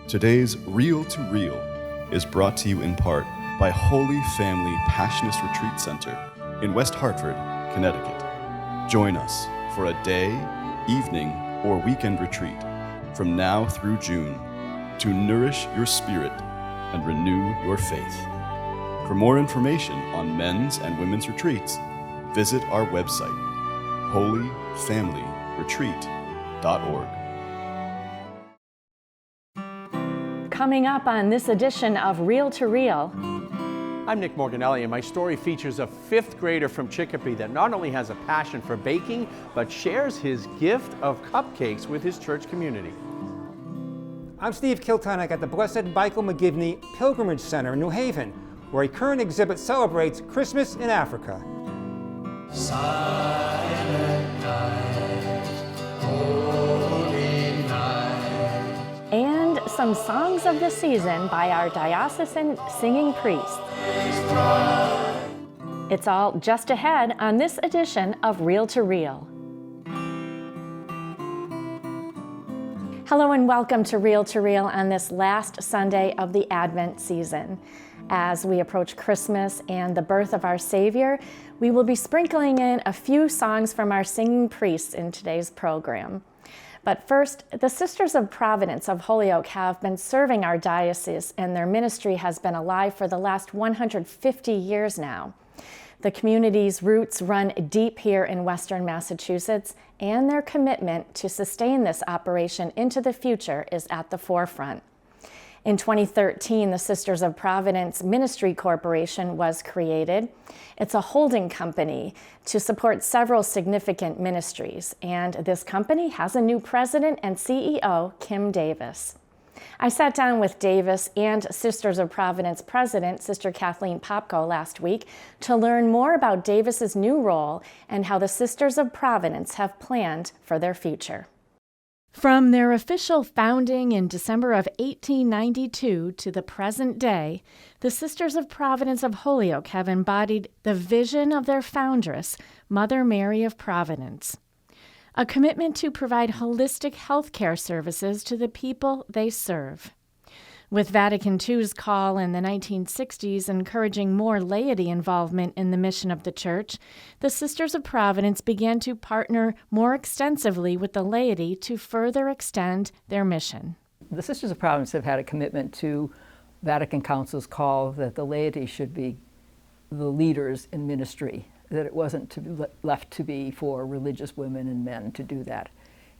Today's Reel to Reel is brought to you in part by Holy Family Passionist Retreat Center in West Hartford, Connecticut. Join us for a day, evening, or weekend retreat from now through June to nourish your spirit and renew your faith. For more information on men's and women's retreats, visit our website, holyfamilyretreat.org. Coming up on this edition of Reel to Reel. I'm Nick Morganelli, and my story features a fifth grader from Chicopee that not only has a passion for baking, but shares his gift of cupcakes with his church community. I'm Steve Kiltonic at the Blessed Michael McGivney Pilgrimage Center in New Haven, where a current exhibit celebrates Christmas in Africa. Silent night, holy night. And some songs of the season by our diocesan singing priests. It's all just ahead on this edition of Reel to Reel. Hello and welcome to Reel on this last Sunday of the Advent season. As we approach Christmas and the birth of our Savior, we will be sprinkling in a few songs from our singing priests in today's program. But first, the Sisters of Providence of Holyoke have been serving our diocese, and their ministry has been alive for the last 150 years now. The community's roots run deep here in Western Massachusetts, and their commitment to sustain this operation into the future is at the forefront. In 2013, the Sisters of Providence Ministry Corporation was created. It's a holding company to support several significant ministries, and this company has a new president and CEO, Kim Davis. I sat down with Davis and Sisters of Providence President, Sister Kathleen Popko, last week to learn more about Davis's new role and how the Sisters of Providence have planned for their future. From their official founding in December of 1892 to the present day, the Sisters of Providence of Holyoke have embodied the vision of their foundress, Mother Mary of Providence, a commitment to provide holistic health care services to the people they serve. With Vatican II's call in the 1960s encouraging more laity involvement in the mission of the Church, the Sisters of Providence began to partner more extensively with the laity to further extend their mission. The Sisters of Providence have had a commitment to Vatican Council's call that the laity should be the leaders in ministry, that it wasn't to be left to be for religious women and men to do that.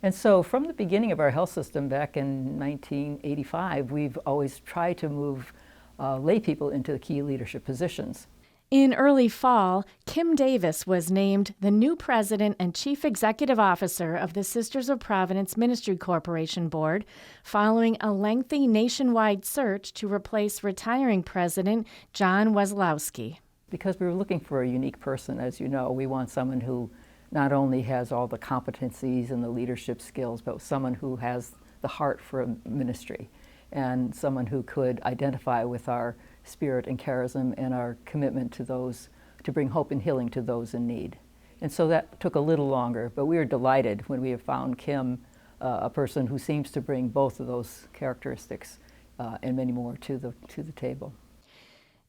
And so from the beginning of our health system back in 1985, we've always tried to move lay people into the key leadership positions. In early fall, Kim Davis was named the new president and chief executive officer of the Sisters of Providence Ministry Corporation Board, following a lengthy nationwide search to replace retiring president John Weslowski. Because we were looking for a unique person, as you know, we want someone who not only has all the competencies and the leadership skills, but someone who has the heart for ministry and someone who could identify with our spirit and charism and our commitment to those, to bring hope and healing to those in need. And so that took a little longer, but we were delighted when we have found Kim, a person who seems to bring both of those characteristics and many more to the table.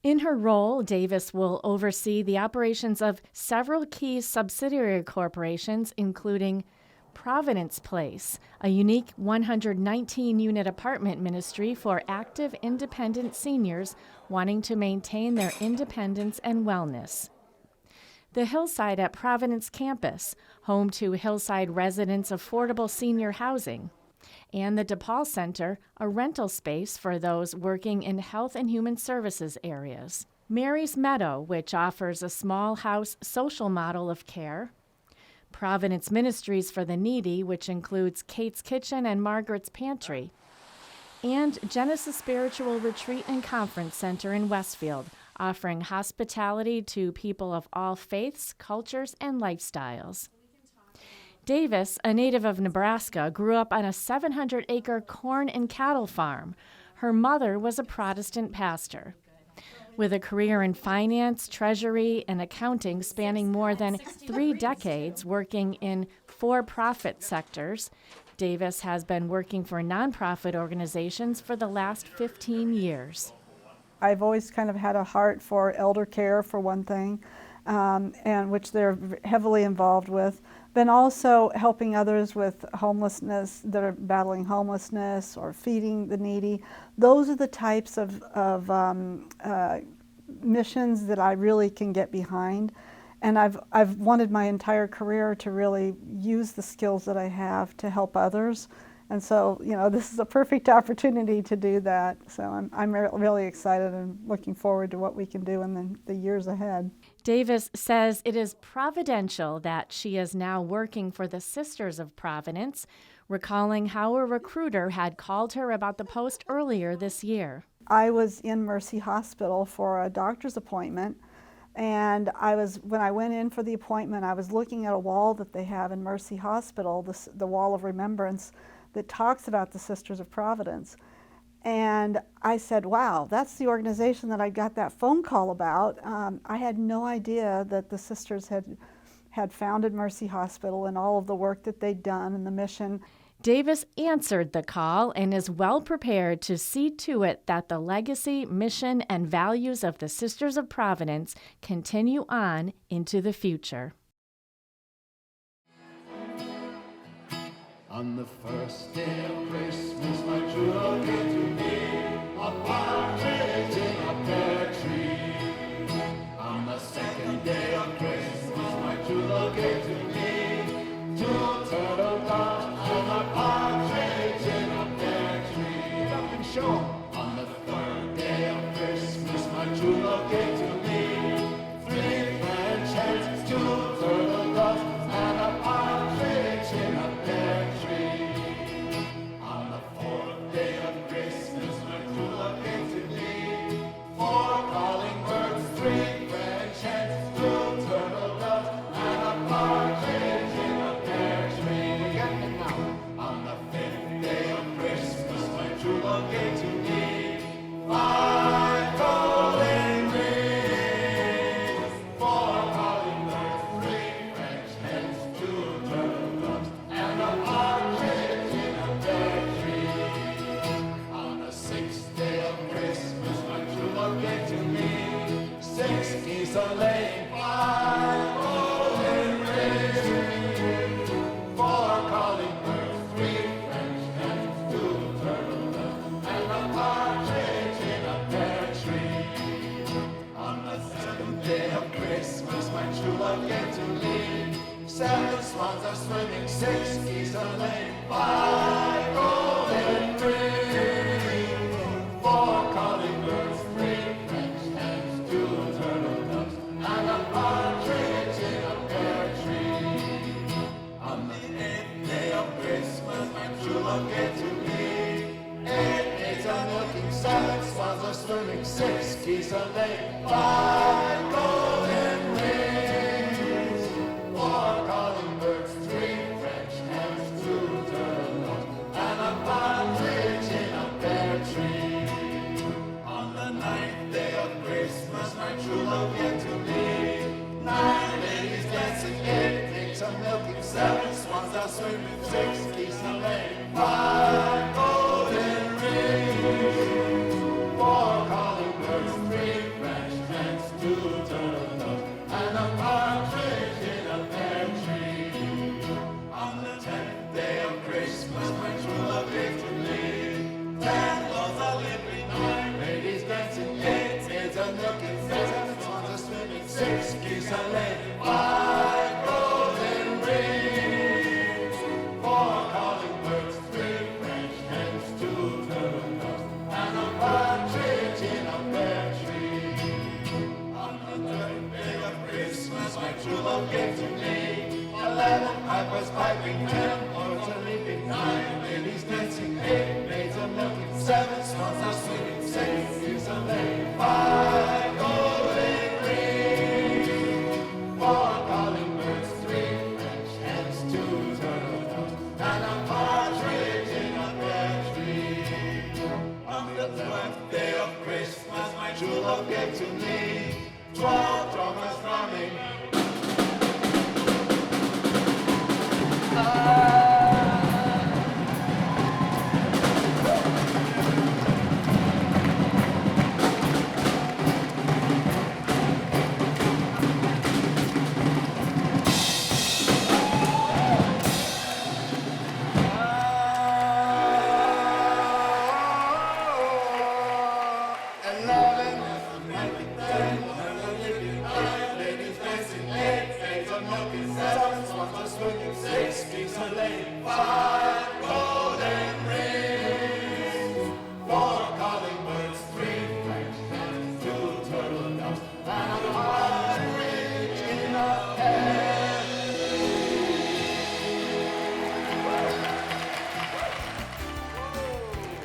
In her role, Davis will oversee the operations of several key subsidiary corporations, including Providence Place, a unique 119-unit apartment ministry for active independent seniors wanting to maintain their independence and wellness. The Hillside at Providence campus, home to Hillside residents' affordable senior housing. And the DePaul Center, a rental space for those working in health and human services areas. Mary's Meadow, which offers a small house social model of care. Providence Ministries for the Needy, which includes Kate's Kitchen and Margaret's Pantry. And Genesis Spiritual Retreat and Conference Center in Westfield, offering hospitality to people of all faiths, cultures, and lifestyles. Davis, a native of Nebraska, grew up on a 700-acre corn and cattle farm. Her mother was a Protestant pastor. With a career in finance, treasury, and accounting spanning more than 3 decades working in for-profit sectors, Davis has been working for nonprofit organizations for the last 15 years. I've always kind of had a heart for elder care, for one thing, and which they're heavily involved with. Then also helping others with homelessness, that are battling homelessness or feeding the needy. Those are the types of missions that I really can get behind. And I've wanted my entire career to really use the skills that I have to help others. And so, you know, this is a perfect opportunity to do that. So I'm really excited and looking forward to what we can do in the years ahead. Davis says it is providential that she is now working for the Sisters of Providence, recalling how a recruiter had called her about the post earlier this year. I was in Mercy Hospital for a doctor's appointment, and when I went in for the appointment, I was looking at a wall that they have in Mercy Hospital, the Wall of Remembrance, that talks about the Sisters of Providence. And I said, wow, that's the organization that I got that phone call about. I had no idea that the sisters had founded Mercy Hospital and all of the work that they'd done and the mission. Davis answered the call and is well prepared to see to it that the legacy, mission, and values of the Sisters of Providence continue on into the future. On the first day of Christmas, my true love gave to me a partridge in a pear tree. On the second day of Christmas, my true love gave to me 2 turtle doves and a partridge in a pear tree. Up and show. On the third day of Christmas, my true love gave to me 3 French hens, 2 turtle doves, and a partridge in a pear tree. On the fourth day of Christmas, my true love gave to me 4 calling birds, 3 French hens, 2 turtle doves, and a partridge in a pear tree. Get it now. On the fifth day of Christmas, my true love gave to me 5 golden rings, 4 calling birds, 3 French hens, 2 turtle doves, and a partridge in a pear tree. On the sixth day of Christmas, my true love gave to me 6 geese a-laying, 5 golden rings, 4 calling birds, 3 French hens, 2 turtle doves, and a partridge in a pear tree. On the seventh day of Christmas, my true love gave to me 7 swans are swimming, 6 geese are laying, 5 golden rings, 4 calling birds, 3 French hens, 2 turtle doves, and a partridge in a pear tree. On the 8th day of Christmas, my true love gave to me 8 pigs are milking, 7 swans are swimming, 6 geese are laying, 5 golden rings, 4 calling birds, 3 French hens, 2 turtle doves, and a partridge in a pear tree. On the 9th day of Christmas, my true love gave to me 9 ladies dancing, 8 pigs are milking, 7 swans are swimming, 6 geese are laying, 5 golden rings, 4 calling birds, 3 French hens, 2 turtle doves, and a partridge in a pear tree. On the 10th day of Christmas, my true love gave to me 10 loaves of living, 9 ladies dancing, 8 maids are milking, 7 swans are swimming, 6 geese are laying, 5 golden rings, 4 calling birds, 3 French hens, 2 turtle doves, and a partridge in a pear tree. On the 3rd day of Christmas, my true love gave to me 11 pipers piping, 10 lords are leaping, 9 ladies dancing, 8 maids are milking, 7 swans are swimming, 6 geese are laying, 5 golden rings, 4 calling birds, 3 French hens, 2 turtle doves, and a partridge in a pear tree. On the 12th day of Christmas, my true love gave to me 12 drummers drumming.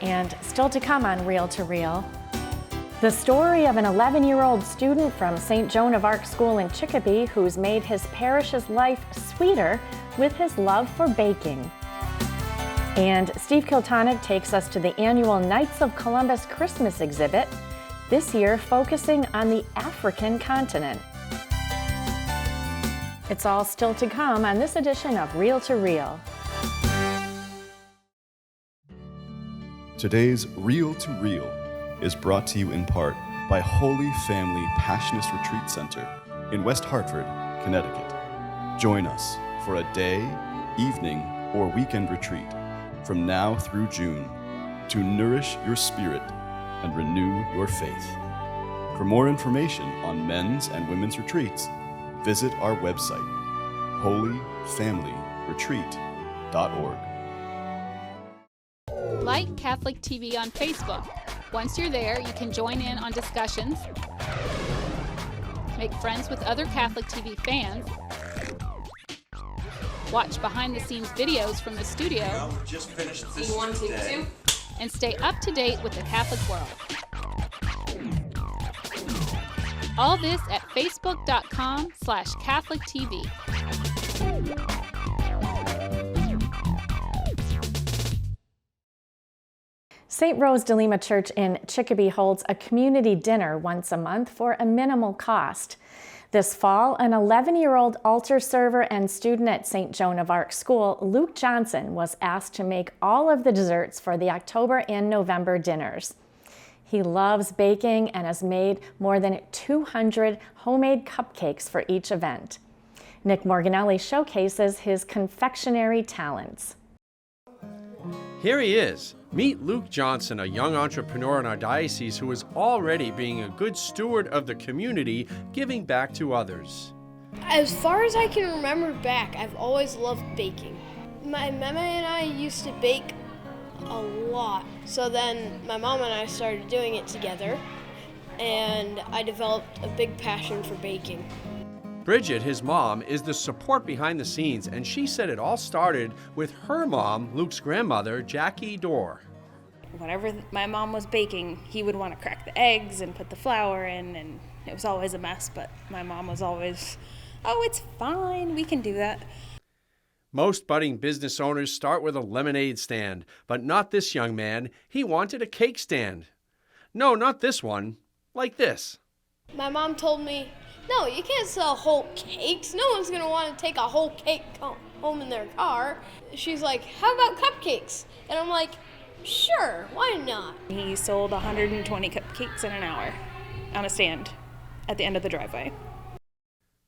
And still to come on Reel to Reel, the story of an 11-year-old student from St. Joan of Arc School in Chicopee who's made his parish's life sweeter with his love for baking. And Steve Kiltonick takes us to the annual Knights of Columbus Christmas exhibit, this year focusing on the African continent. It's all still to come on this edition of Reel to Reel. Today's Reel to Reel is brought to you in part by Holy Family Passionist Retreat Center in West Hartford, Connecticut. Join us for a day, evening, or weekend retreat from now through June to nourish your spirit and renew your faith. For more information on men's and women's retreats, visit our website, holyfamilyretreat.org. Like Catholic TV on Facebook. Once you're there, you can join in on discussions, make friends with other Catholic TV fans, watch behind-the-scenes videos from the studio, just finished this today. And stay up to date with the Catholic world. All this at facebook.com/CatholicTV. St. Rose de Lima Church in Chicopee holds a community dinner once a month for a minimal cost. This fall, an 11-year-old altar server and student at St. Joan of Arc School, Luke Johnson, was asked to make all of the desserts for the October and November dinners. He loves baking and has made more than 200 homemade cupcakes for each event. Nick Morganelli showcases his confectionery talents. Here he is. Meet Luke Johnson, a young entrepreneur in our diocese who is already being a good steward of the community, giving back to others. As far as I can remember back, I've always loved baking. My mama and I used to bake a lot. So then my mom and I started doing it together, and I developed a big passion for baking. Bridget, his mom, is the support behind the scenes, and she said it all started with her mom, Luke's grandmother, Jackie Dorr. Whenever my mom was baking, he would want to crack the eggs and put the flour in, and it was always a mess, but my mom was always, "Oh, it's fine, we can do that." Most budding business owners start with a lemonade stand, but not this young man. He wanted a cake stand. No, not this one. Like this. My mom told me, "No, you can't sell whole cakes. No one's gonna want to take a whole cake home in their car." She's like, "How about cupcakes?" And I'm like, "Sure, why not?" He sold 120 cupcakes in an hour on a stand at the end of the driveway.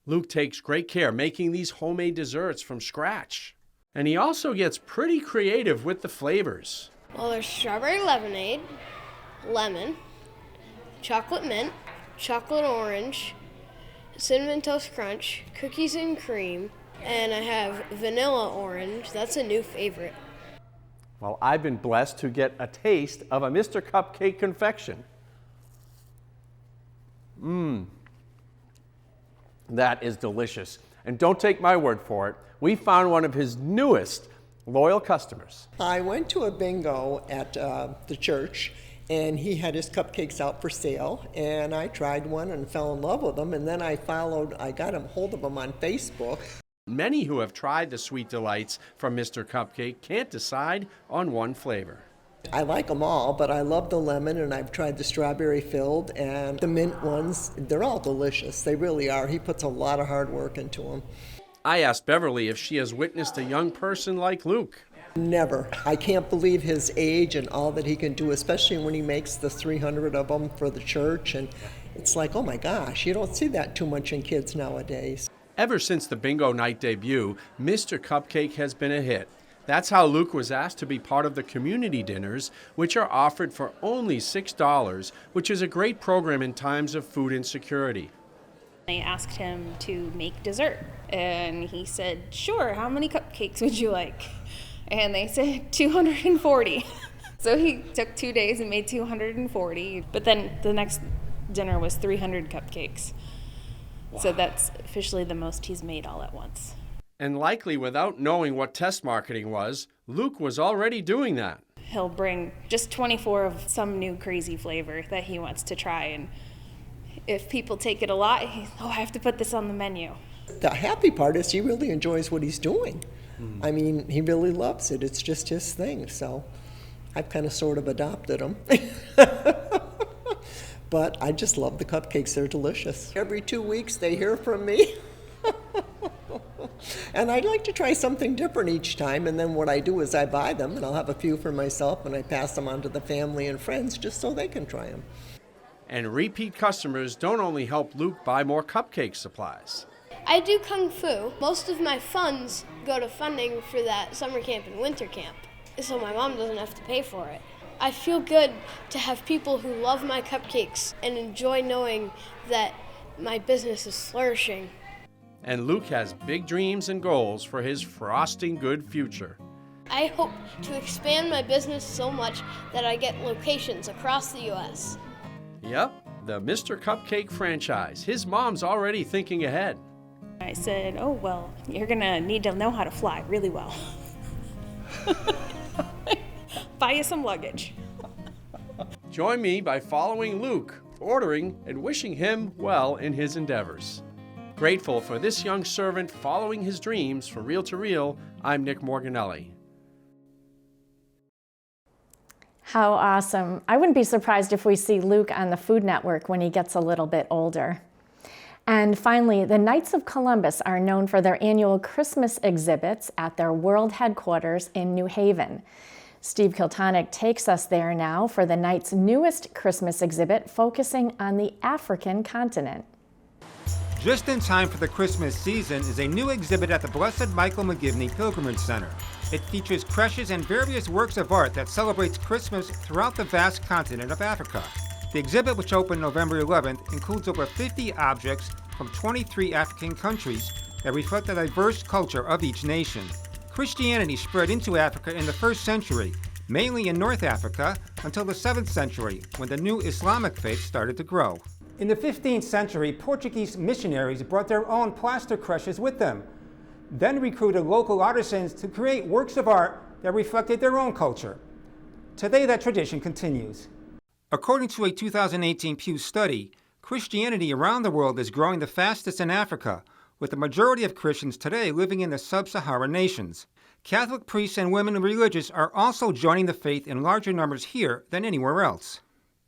Luke takes great care making these homemade desserts from scratch. And he also gets pretty creative with the flavors. Well, there's strawberry lemonade, lemon, chocolate mint, chocolate orange, Cinnamon Toast Crunch, cookies and cream, and I have vanilla orange. That's a new favorite. Well, I've been blessed to get a taste of a Mr. Cupcake confection. That is delicious. And don't take my word for it. We found one of his newest loyal customers. I went to a bingo at the church, and he had his cupcakes out for sale, and I tried one and fell in love with them, and then I got hold of them on Facebook. Many who have tried the sweet delights from Mr. Cupcake can't decide on one flavor. I like them all, but I love the lemon, and I've tried the strawberry filled and the mint ones. They're all delicious. They really are. He puts a lot of hard work into them. I asked Beverly if she has witnessed a young person like Luke. Never. I can't believe his age and all that he can do, especially when he makes the 300 of them for the church. And it's like, oh my gosh, you don't see that too much in kids nowadays. Ever since the bingo night debut, Mr. Cupcake has been a hit. That's how Luke was asked to be part of the community dinners, which are offered for only $6, which is a great program in times of food insecurity. I asked him to make dessert, and he said, "Sure, how many cupcakes would you like?" And they said 240. So he took 2 days and made 240, but then the next dinner was 300 cupcakes. Wow. So that's officially the most he's made all at once. And likely without knowing what test marketing was, Luke was already doing that. he'll bring just 24 of some new crazy flavor that he wants to try. And if people take it a lot, I have to put this on the menu. The happy part is he really enjoys what he's doing. I mean, he really loves it. It's just his thing. So I've kind of sort of adopted him. But I just love the cupcakes. They're delicious. Every 2 weeks they hear from me. And I'd like to try something different each time. And then what I do is I buy them, and I'll have a few for myself, and I pass them on to the family and friends just so they can try them. And repeat customers don't only help Luke buy more cupcake supplies. I do Kung Fu. Most of my funds go to funding for that summer camp and winter camp, so my mom doesn't have to pay for it. I feel good to have people who love my cupcakes and enjoy knowing that my business is flourishing. And Luke has big dreams and goals for his frosting good future. I hope to expand my business so much that I get locations across the U.S. Yep, the Mr. Cupcake franchise. His mom's already thinking ahead. I said, oh, well, you're going to need to know how to fly really well. Buy you some luggage. Join me by following Luke, ordering, and wishing him well in his endeavors. Grateful for this young servant following his dreams. From Reel to Reel, I'm Nick Morganelli. How awesome. I wouldn't be surprised if we see Luke on the Food Network when he gets a little bit older. And finally, the Knights of Columbus are known for their annual Christmas exhibits at their world headquarters in New Haven. Steve Kiltonick takes us there now for the Knights' newest Christmas exhibit focusing on the African continent. Just in time for the Christmas season is a new exhibit at the Blessed Michael McGivney Pilgrimage Center. It features creches and various works of art that celebrates Christmas throughout the vast continent of Africa. The exhibit, which opened November 11th, includes over 50 objects from 23 African countries that reflect the diverse culture of each nation. Christianity spread into Africa in the 1st century, mainly in North Africa, until the 7th century, when the new Islamic faith started to grow. In the 15th century, Portuguese missionaries brought their own plaster creches with them, then recruited local artisans to create works of art that reflected their own culture. Today, that tradition continues. According to a 2018 Pew study, Christianity around the world is growing the fastest in Africa, with the majority of Christians today living in the sub-Saharan nations. Catholic priests and women religious are also joining the faith in larger numbers here than anywhere else.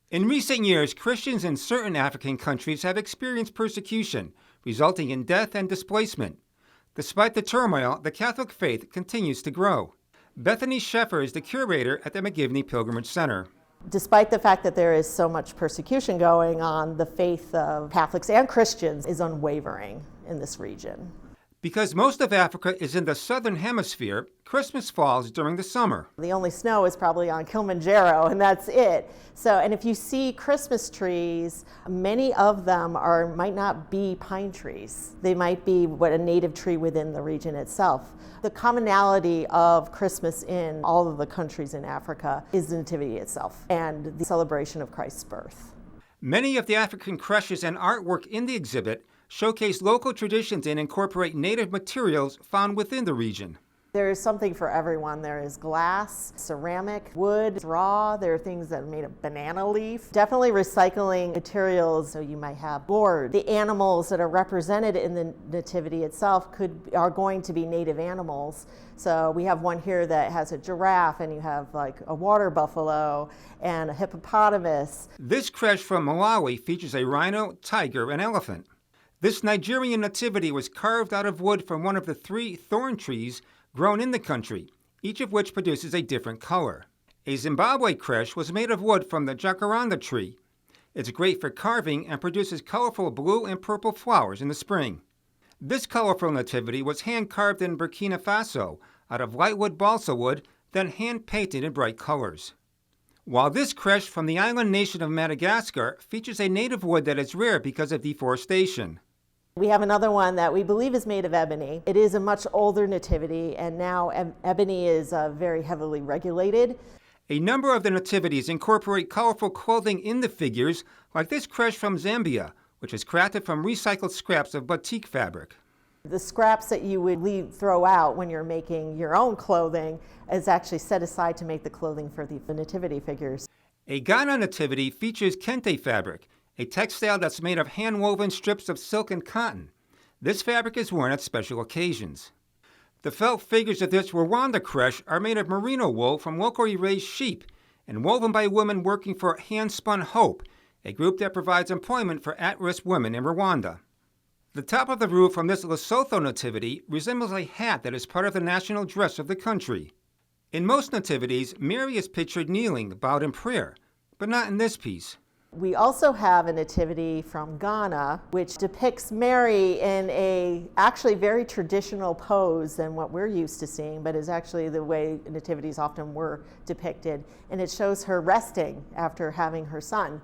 In recent years, Christians in certain African countries have experienced persecution, resulting in death and displacement. Despite the turmoil, the Catholic faith continues to grow. Bethany Sheffer is the curator at the McGivney Pilgrimage Center. Despite the fact that there is so much persecution going on, the faith of Catholics and Christians is unwavering in this region. Because most of Africa is in the southern hemisphere, Christmas falls during the summer. The only snow is probably on Kilimanjaro, and that's it. And if you see Christmas trees, many of them might not be pine trees. They might be a native tree within the region itself. The commonality of Christmas in all of the countries in Africa is the Nativity itself and the celebration of Christ's birth. Many of the African creches and artwork in the exhibit showcase local traditions and incorporate native materials found within the region. There is something for everyone. There is glass, ceramic, wood, straw. There are things that are made of banana leaf. Definitely recycling materials. So you might have board. The animals that are represented in the nativity itself are going to be native animals. So we have one here that has a giraffe, and you have like a water buffalo and a hippopotamus. This creche from Malawi features a rhino, tiger, and elephant. This Nigerian nativity was carved out of wood from one of the 3 thorn trees grown in the country, each of which produces a different color. A Zimbabwe creche was made of wood from the jacaranda tree. It's great for carving and produces colorful blue and purple flowers in the spring. This colorful nativity was hand-carved in Burkina Faso out of lightwood balsa wood, then hand-painted in bright colors. While this creche from the island nation of Madagascar features a native wood that is rare because of deforestation. We have another one that we believe is made of ebony. It is a much older nativity, and now ebony is very heavily regulated. A number of the nativities incorporate colorful clothing in the figures, like this creche from Zambia, which is crafted from recycled scraps of batik fabric. The scraps that you would throw out when you're making your own clothing is actually set aside to make the clothing for the nativity figures. A Ghana nativity features kente fabric, a textile that's made of hand-woven strips of silk and cotton. This fabric is worn at special occasions. The felt figures of this Rwanda creche are made of merino wool from locally raised sheep and woven by women working for Handspun Hope, a group that provides employment for at-risk women in Rwanda. The top of the roof from this Lesotho nativity resembles a hat that is part of the national dress of the country. In most nativities, Mary is pictured kneeling, bowed in prayer, but not in this piece. We also have a nativity from Ghana, which depicts Mary in a actually very traditional pose than what we're used to seeing, but is actually the way nativities often were depicted. And it shows her resting after having her son.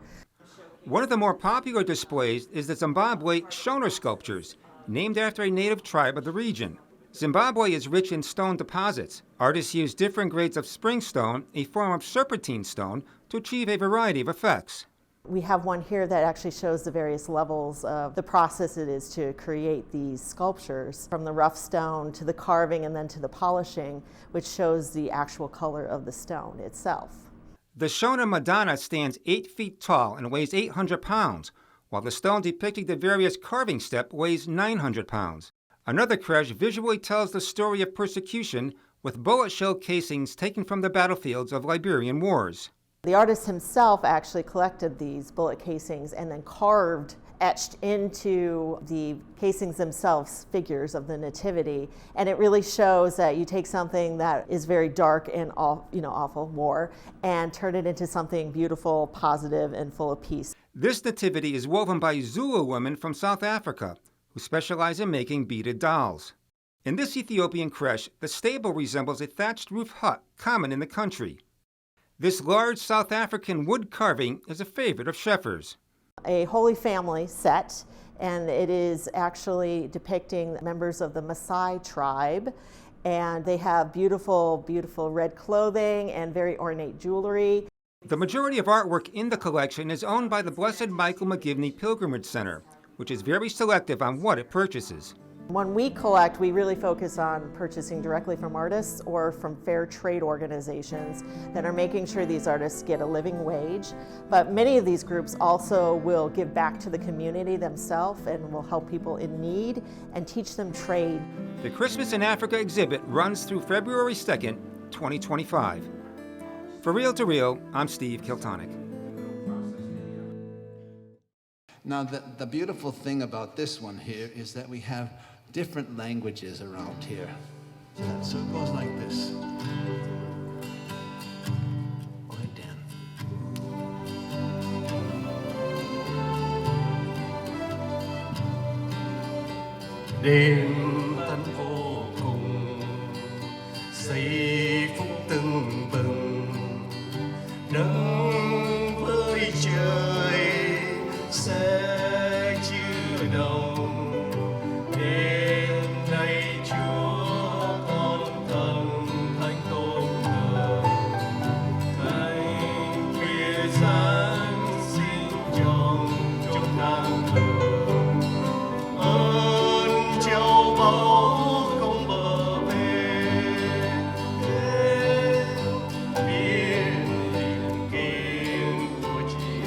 One of the more popular displays is the Zimbabwe Shona sculptures, named after a native tribe of the region. Zimbabwe is rich in stone deposits. Artists use different grades of springstone, a form of serpentine stone, to achieve a variety of effects. We have one here that actually shows the various levels of the process it is to create these sculptures, from the rough stone to the carving and then to the polishing, which shows the actual color of the stone itself. The Shona Madonna stands 8 feet tall and weighs 800 pounds, while the stone depicting the various carving step weighs 900 pounds. Another creche visually tells the story of persecution with bullet shell casings taken from the battlefields of Liberian wars. The artist himself actually collected these bullet casings and then etched into the casings themselves figures of the nativity, and it really shows that you take something that is very dark and awful war and turn it into something beautiful, positive, and full of peace. This nativity is woven by Zulu women from South Africa who specialize in making beaded dolls. In this Ethiopian creche, the stable resembles a thatched roof hut common in the country. This large South African wood carving is a favorite of Sheffers. A Holy Family set, and it is actually depicting members of the Maasai tribe, and they have beautiful, beautiful red clothing and very ornate jewelry. The majority of artwork in the collection is owned by the Blessed Michael McGivney Pilgrimage Center, which is very selective on what it purchases. When we collect, we really focus on purchasing directly from artists or from fair trade organizations that are making sure these artists get a living wage. But many of these groups also will give back to the community themselves and will help people in need and teach them trade. The Christmas in Africa exhibit runs through February 2nd, 2025. For Reel to Reel, I'm Steve Kiltonic. Now, the beautiful thing about this one here is that we have different languages around here. So it goes like this. Go ahead, Dan. Đêm tân vô cùng, giây phút tưng bừng, nắng với trời sẽ chứa đồng. Đêm nay Chúa con thần thánh tôn thờ, thánh khuya Giáng sinh trong chốn nan thờ. Ơn châu báu không bờ bến, biển liền kiên của Chị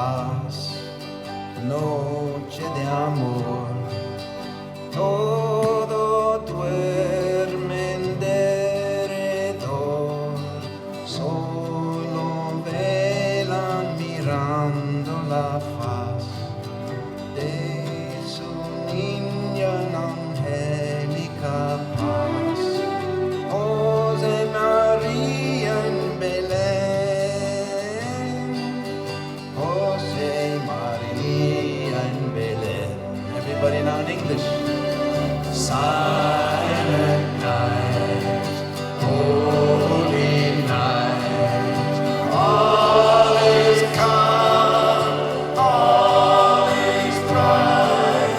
paz, noche de amor. Todo duerme en derredor, solo velan mirando la faz de su niña en angélica paz. José María en Belén, José María en Belén. Everybody now in English. Silent night, holy night, all is calm, all is bright,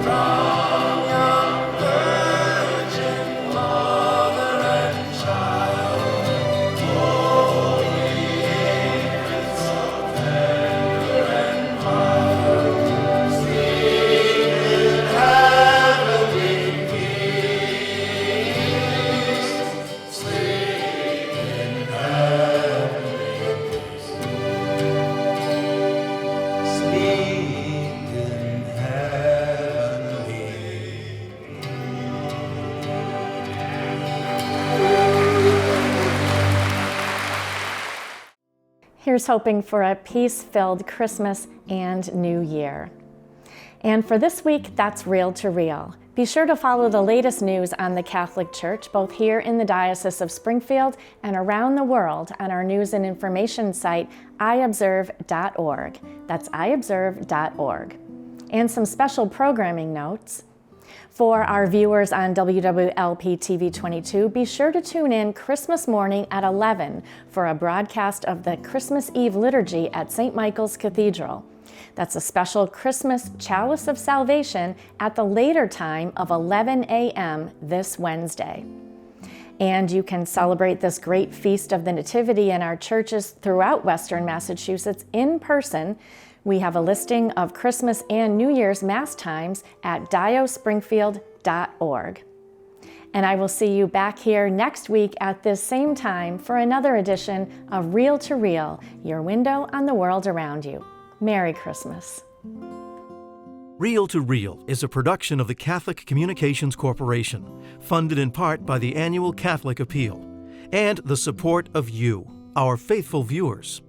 from young virgin mother and child, holy infants of tender and mild, sleep in heavenly peace, sleep in heavenly peace, sleep in heavenly Here's hoping for a peace-filled Christmas and New Year. And for this week, that's Reel to Reel. Be sure to follow the latest news on the Catholic Church, both here in the Diocese of Springfield and around the world on our news and information site, iobserve.org. That's iobserve.org. And some special programming notes. For our viewers on WWLP TV 22, be sure to tune in Christmas morning at 11 for a broadcast of the Christmas Eve liturgy at St. Michael's Cathedral. That's a special Christmas Chalice of Salvation at the later time of 11 a.m. this Wednesday. And you can celebrate this great feast of the Nativity in our churches throughout Western Massachusetts in person. We have a listing of Christmas and New Year's Mass times at diospringfield.org. And I will see you back here next week at this same time for another edition of Reel to Reel, your window on the world around you. Merry Christmas. Reel to Reel is a production of the Catholic Communications Corporation, funded in part by the annual Catholic Appeal, and the support of you, our faithful viewers.